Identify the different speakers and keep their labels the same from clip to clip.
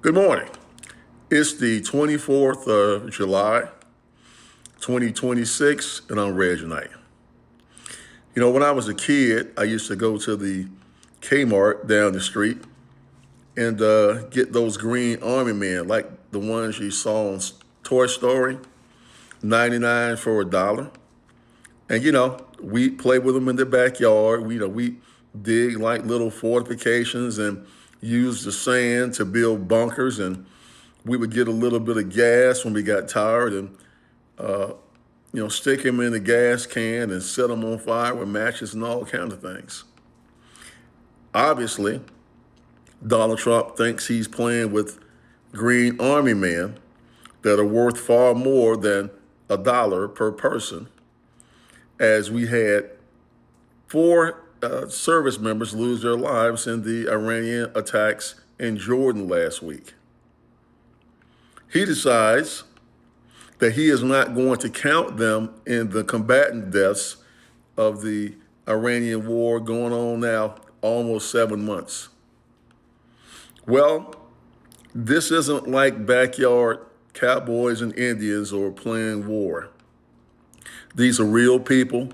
Speaker 1: Good morning. It's the 24th of July, 2026, and I'm Reggie Knight. When I was a kid, I used to go to the Kmart down the street and get those green army men, like the ones you saw on Toy Story, 99 for a dollar. And we play with them in the backyard. We dig like little fortifications and use the sand to build bunkers, and we would get a little bit of gas when we got tired and stick them in the gas can and set them on fire with matches and all kinds of things. Obviously, Donald Trump thinks he's playing with green army men that are worth far more than a dollar per person, as we had four service members lose their lives in the Iranian attacks in Jordan last week. He decides that he is not going to count them in the combatant deaths of the Iranian war going on now almost 7 months. Well, this isn't like backyard cowboys and Indians or playing war. These are real people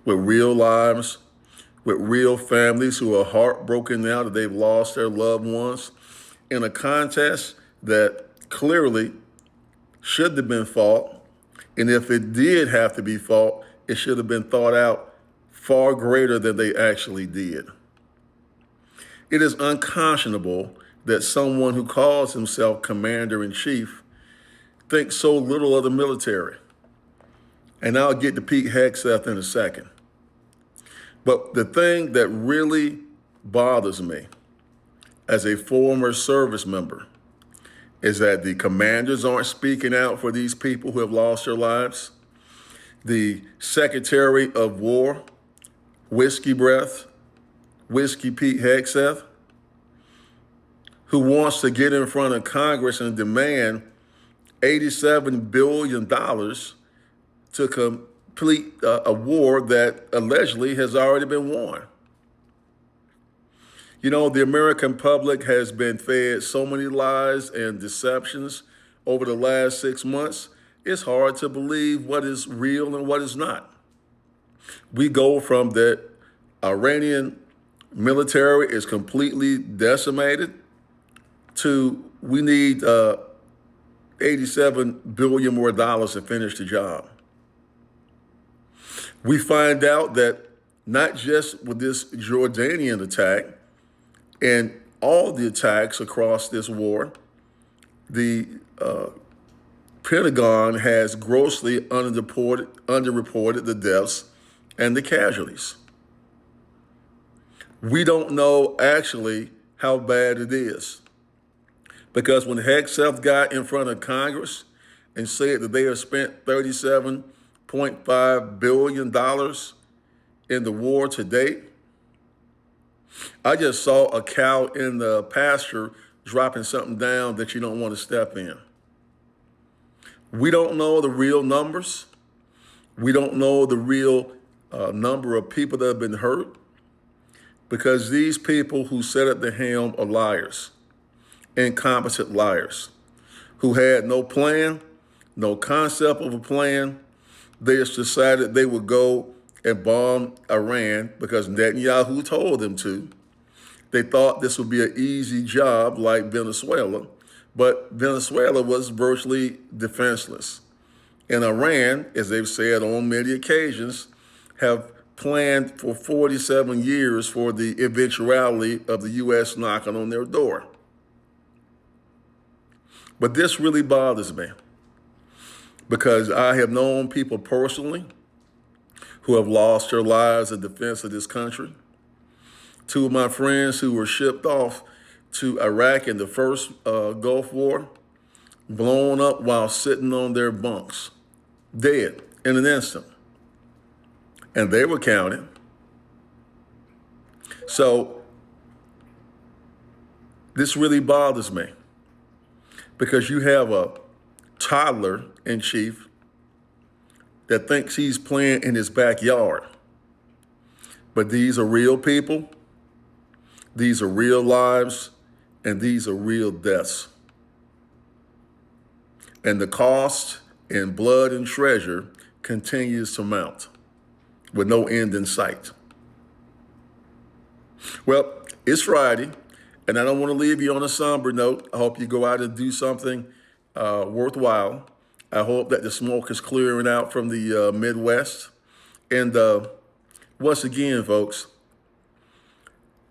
Speaker 1: with real lives, with real families who are heartbroken now that they've lost their loved ones in a contest that clearly should have been fought. And if it did have to be fought, it should have been thought out far greater than they actually did. It is unconscionable that someone who calls himself commander-in-chief thinks so little of the military. And I'll get to Pete Hegseth in a second. But the thing that really bothers me as a former service member is that the commanders aren't speaking out for these people who have lost their lives. The Secretary of War, Whiskey Breath, Whiskey Pete Hegseth, who wants to get in front of Congress and demand $87 billion to complete a war that allegedly has already been won. The American public has been fed so many lies and deceptions over the last 6 months, it's hard to believe what is real and what is not. We go from the Iranian military is completely decimated to we need $87 billion more to finish the job. We find out that not just with this Jordanian attack and all the attacks across this war, the Pentagon has grossly underreported the deaths and the casualties. We don't know actually how bad it is, because when Hegseth got in front of Congress and said that they have spent $37.5 billion in the war to date, I just saw a cow in the pasture dropping something down that you don't want to step in. We don't know the real numbers. We don't know the real number of people that have been hurt, because these people who sat at the helm are liars, incompetent liars, who had no plan, no concept of a plan. They just decided they would go and bomb Iran because Netanyahu told them to. They thought this would be an easy job like Venezuela, but Venezuela was virtually defenseless. And Iran, as they've said on many occasions, have planned for 47 years for the eventuality of the U.S. knocking on their door. But this really bothers me, because I have known people personally who have lost their lives in defense of this country. Two of my friends who were shipped off to Iraq in the first Gulf War, blown up while sitting on their bunks, dead in an instant. And they were counted. So this really bothers me, because you have a toddler in chief that thinks he's playing in his backyard. But these are real people, these are real lives, and these are real deaths. and the cost in blood and treasure continues to mount with no end in sight. Well, it's Friday, and I don't want to leave you on a somber note. I hope you go out and do something worthwhile. I hope that the smoke is clearing out from the Midwest. And once again, folks,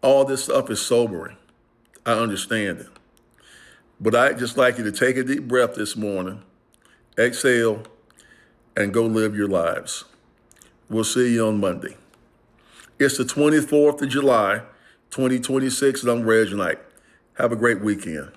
Speaker 1: all this stuff is sobering. I understand it. But I'd just like you to take a deep breath this morning, exhale, and go live your lives. We'll see you on Monday. It's the 24th of July, 2026, and I'm Reg Knight. Have a great weekend.